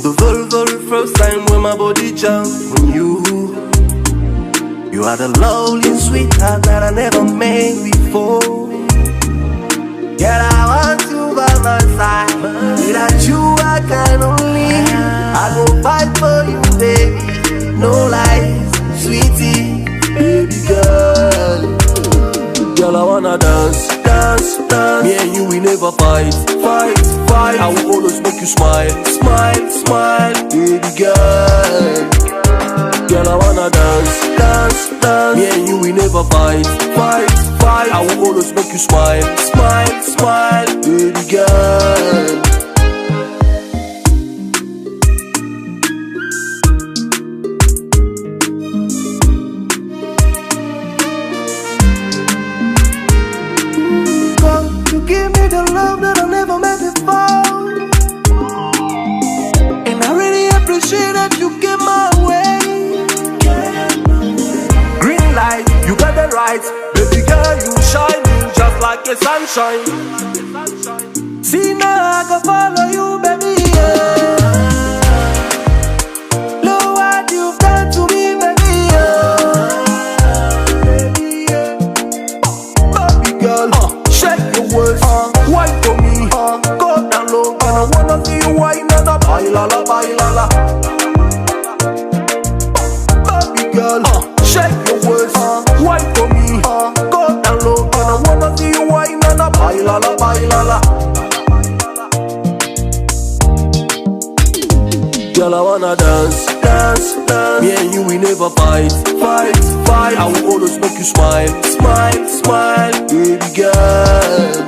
the very, very first time when my body jumped on you. You are the lovely sweetheart that I never met before. Girl, I want you by my side. Without you I cannot live. I go fight for you, baby. No lies, sweetie, baby girl. Girl, I wanna dance, dance, dance. Me and you, we never fight, fight, fight. I will always make you smile, smile, smile, baby girl. Girl, I wanna dance, dance, dance. Me and you, we never fight, fight, fight. I will always make you smile, smile, smile, baby girl. You give me the love that I never met before, and I really appreciate that you came my way. Green light, you got the right. Baby girl, you shining just like a sunshine. See now I can follow you, baby, yeah. Look what you've done to me, baby, yeah. Baby, yeah. Baby girl, shake your waist, wine for me, go down low, and I wanna see you wine and a bailala, bailala. Baby girl, shake your waist, wine for me, go down low, and I wanna see you wine and a bailala, bailala. Girl, I wanna dance, dance, dance. Me and you, we never fight, fight, fight. I will always make you smile, smile, smile, baby girl.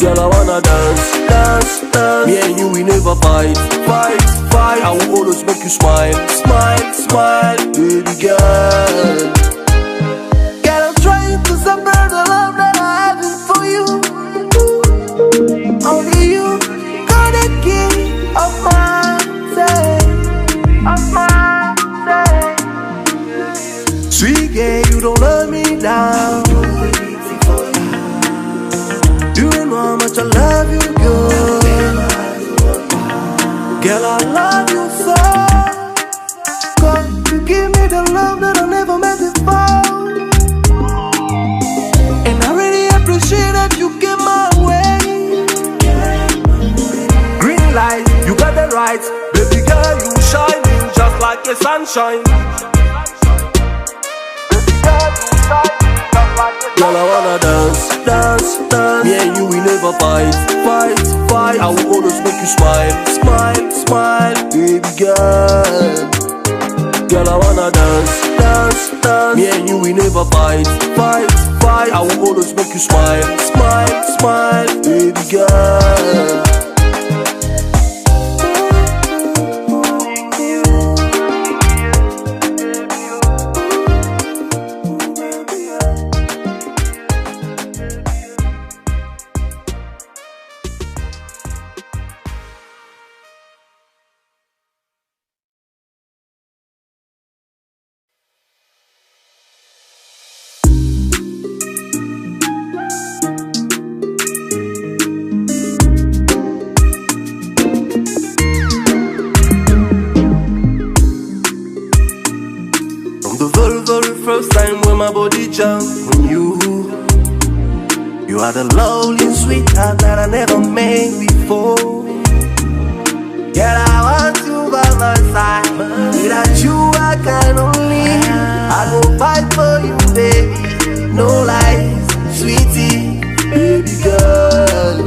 Girl, I wanna dance, dance, dance. Me and you, we never fight, fight, fight. I will always make you smile, smile, smile, baby girl. Girl, I'm trying to separate the love that I have for you. Only you got the key of my sweet girl, you don't let me down. Do you know how much I love you, girl? Girl, I love you so. God, you give me the love that I never met before, and I really appreciate that you came my way. Green light, you got the right. Baby girl, you shining just like a sunshine. Baby girl, you shining just like a sunshine. Girl, I wanna dance, dance, dance. Me and you, we never fight, fight, fight. I will always make you smile, smile, smile, baby girl. Girl, I wanna dance, dance, dance. Me and you, we never fight, fight, fight. I will always make you smile, smile, smile, baby girl. The very, very first time when my body jumped on you. You are the lovely sweetheart that I never met before. Girl, I want you by my side. Without you I cannot live. I go fight for you, baby. No lies, sweetie, baby girl.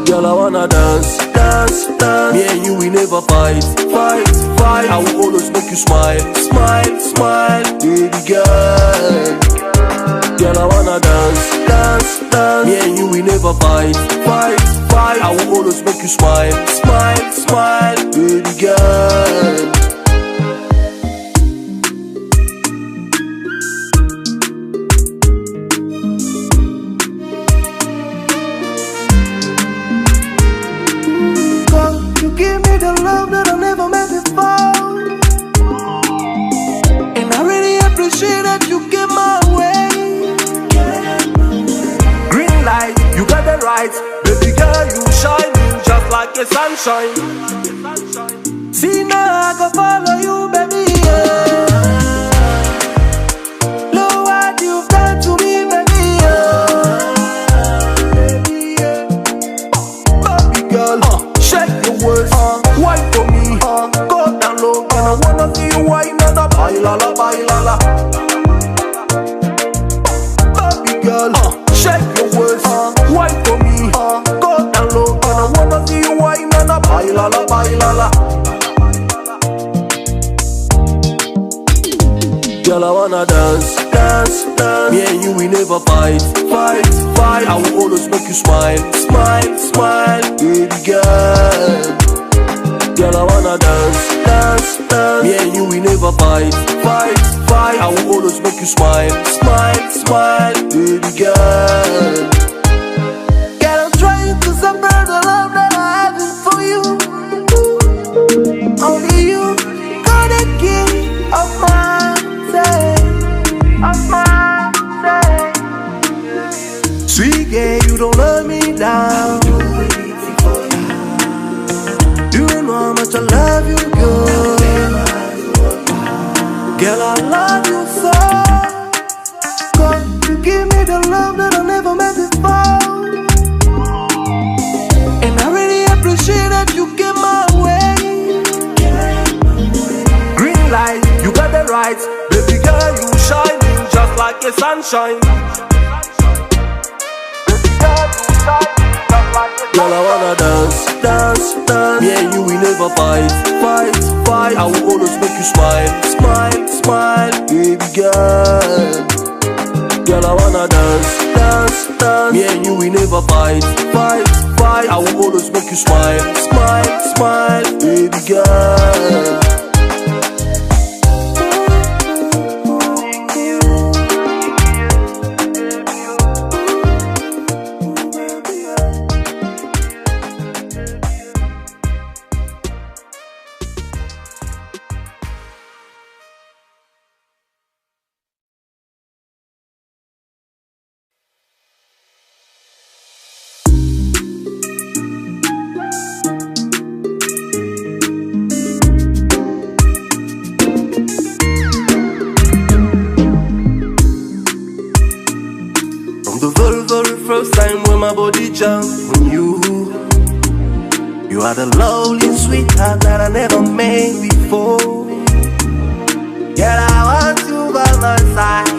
Girl, I wanna dance, dance, dance. Me and you, we never fight, fight, fight. I will always make you smile, smile, smile, baby girl. Girl, I wanna dance, dance, dance. Me and you, we never fight, fight, fight. I will always make you smile, smile, smile, baby girl. You give me the love that I never met before, and I really appreciate that you came my way. Green light, you got the right. Baby girl, you shining just like like a sunshine. See now I can follow you, baby, yeah. Look what you've done to me, baby, yeah. Baby, yeah. Baby girl, shake your waist, wine for me, go down low, and I wanna see you wine on the bailala, bailala. Baby girl, shake your waist, wine for me, go down low, and I wanna see you wine on the bailala, bailala. Girl, I wanna dance, dance, dance. Me and you, we never fight, fight, fight. I will always make you smile, smile, smile, baby girl. Girl, I wanna dance, dance, dance. Me and you, we never fight, fight, fight. I will always make you smile, smile, smile, baby girl. Girl, I'm trying to separate the love that I have for you. Only you got the key of my sweet girl, you don't let me down. Do you know how much I love you, girl? Girl, I love you so. God, you give me the love that I never met before. And I really appreciate that you came my way. Green light, you got the right. Baby girl, you shining just like a sunshine. Girl, I wanna dance, dance, dance. Me and you, we never fight, fight, fight. I will always make you smile, smile, smile, baby girl. Girl, I wanna dance, dance, dance. Me and you, we never fight, fight, fight. I will always make you smile, smile, smile, baby girl. First time when my body jumped on you. You are the lonely sweetheart that I never made before. Girl, I want you by my side.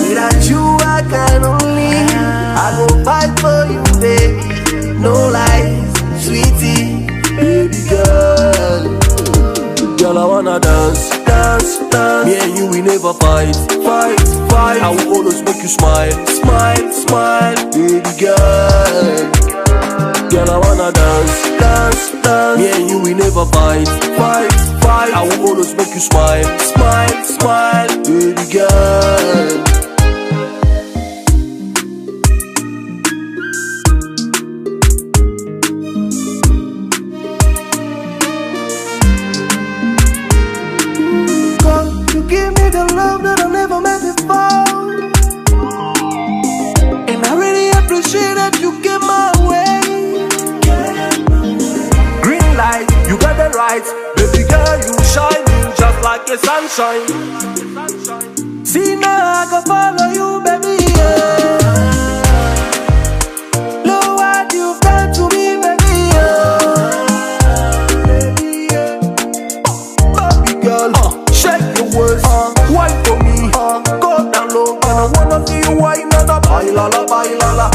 Without you I cannot live. I go fight for you, baby. No lies, sweetie, baby girl. Girl, I wanna dance, dance, dance. Me and you, we never fight, fight, fight. I will always make you smile, smile, smile, baby girl. Girl, I wanna dance, dance, dance. Me and you, we never fight, fight, fight. I will always make you smile, smile, smile, baby girl. Give me the love that I never met before. And I really appreciate that you came my way. Green light, you got the right. Baby girl, you shining just like a sunshine. See now I can follow you, baby, yeah. Look what you've done to me, baby, yeah. Baby, yeah. Baby girl, shake your waist, wine for me, go down low, and I wanna see you wine on the bailala, bailala.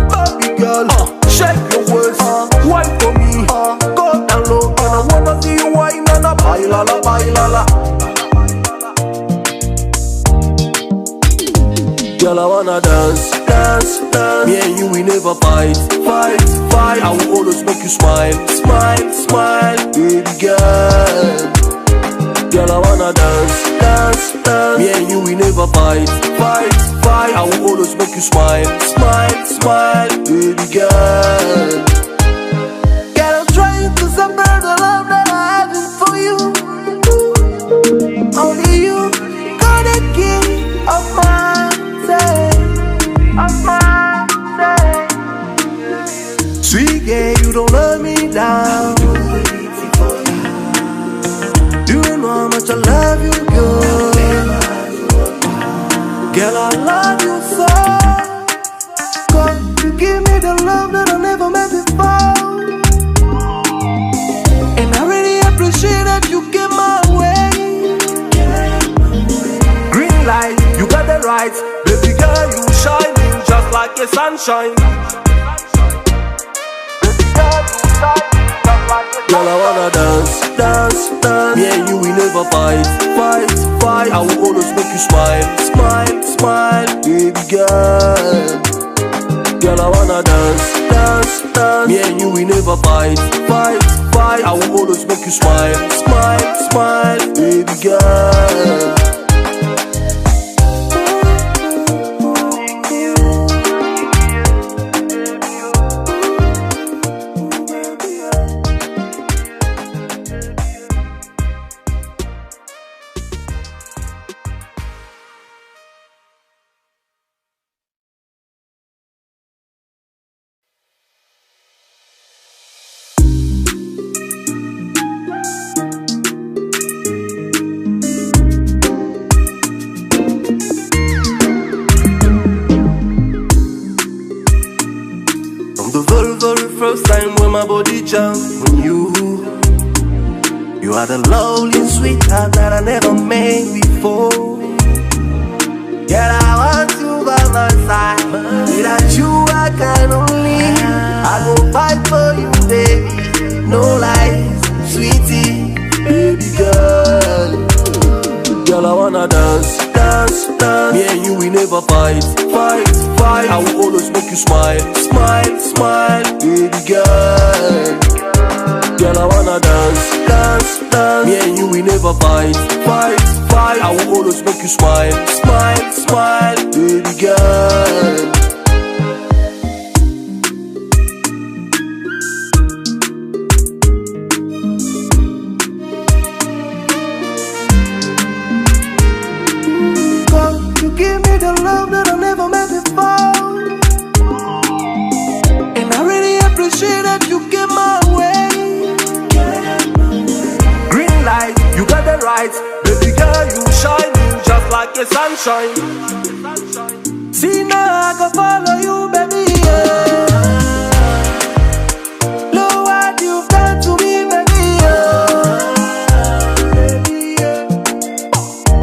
Baby girl, shake your waist, wine for me, go down low, and I wanna see you wine on the bailala, bailala. Girl, I wanna dance, dance, dance. Me and you, we never fight, fight, fight. I will always make you smile, smile, smile, baby girl. Girl, I wanna dance, dance, dance. Me and you, we never fight, fight, fight. I will always make you smile, smile, smile, baby girl. Girl, I'm trying to separate the love that I have for you. Only you got the key of my day, of my day. you don't let me down. You don't know how much I love you, girl. Girl, I love you so. Cause you give me the love that I never met before. And I really appreciate that you came my way. Green light, you got the right. Baby girl, you shining just like the sunshine. Baby girl, you shining just like the sunshine. Girl, I wanna dance, dance, dance. Me and you, we never fight, fight, fight. I will always make you smile, smile, smile. Baby girl, girl, I wanna dance, dance, dance. Me and you, we never fight, fight, fight. I will always make you smile, smile, smile. Baby girl. The very first time when my body jumped on you, you are the lonely sweetheart that I never made before. Girl, I want you by my side. Without you I cannot live. I go fight for you, baby. No lies, sweetie, baby girl. Girl, I wanna dance, dance, dance. Me and you, we never fight, fight, fight. I will always make you smile, smile, smile, baby girl. Girl, I wanna dance, dance, dance. Me and you, we never fight, fight, fight. I will always make you smile, smile, smile, baby girl. Give me the love that I never met before. And I really appreciate that you came my way. Green light, you got the right. Baby girl, you shining just like the sunshine. See now I can follow you, baby, yeah. Look what you've done to me, baby, yeah. Baby, yeah.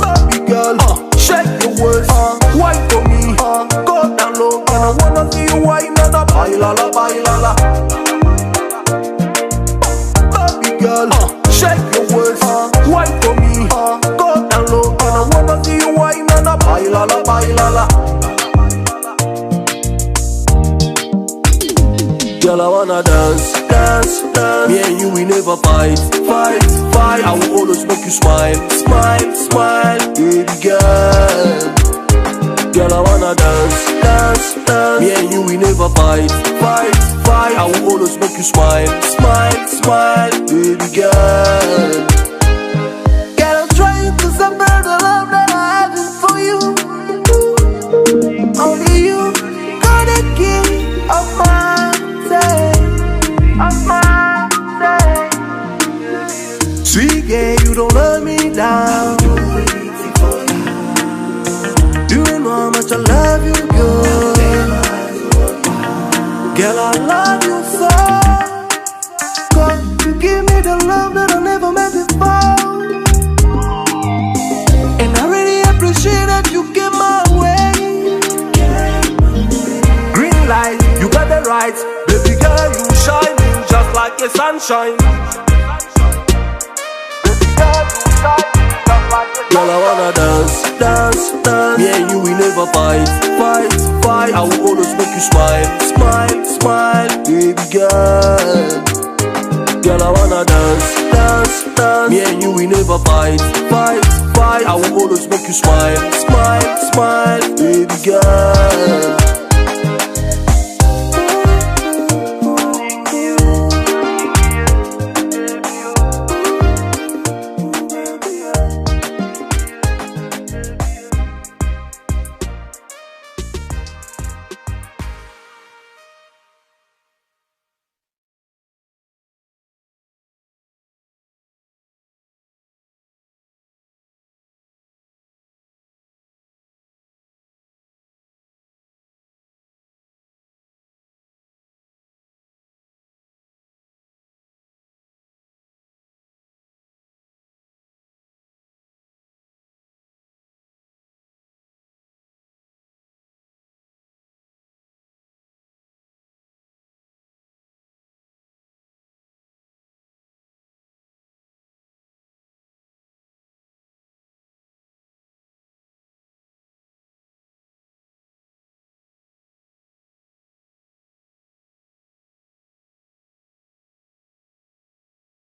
Baby girl, shake your waist, wine for me, go down low, and I wanna see you wine on the bailala, bailala. Baby girl, shake your waist, wine for me, go down low, and I wanna see you wine on the bailala, bailala. Girl, I wanna dance, dance, dance. Me and you, we never fight, fight, fight. I will always make you smile, smile, smile, baby girl. Girl, I wanna dance, dance, dance. Me and you, we never fight, fight, fight. I will always make you smile, smile, smile, baby girl. Girl, I'm trying to separate the love that I have for you. Only you got the key of my sweet girl, you don't let me down. You don't know how much I love you, girl. Girl, I love you so. Cause you give me the love that I never met before. And I really appreciate that you came my way. Green light, you got the right. Baby girl, you shining just like the sunshine. Girl, I wanna dance, dance, dance. Me and you, we never fight, fight, fight. I will always make you smile, smile, smile, baby girl. Girl, I wanna dance, dance, dance. Me and you, we never fight, fight, fight. I will always make you smile, smile, smile, baby girl.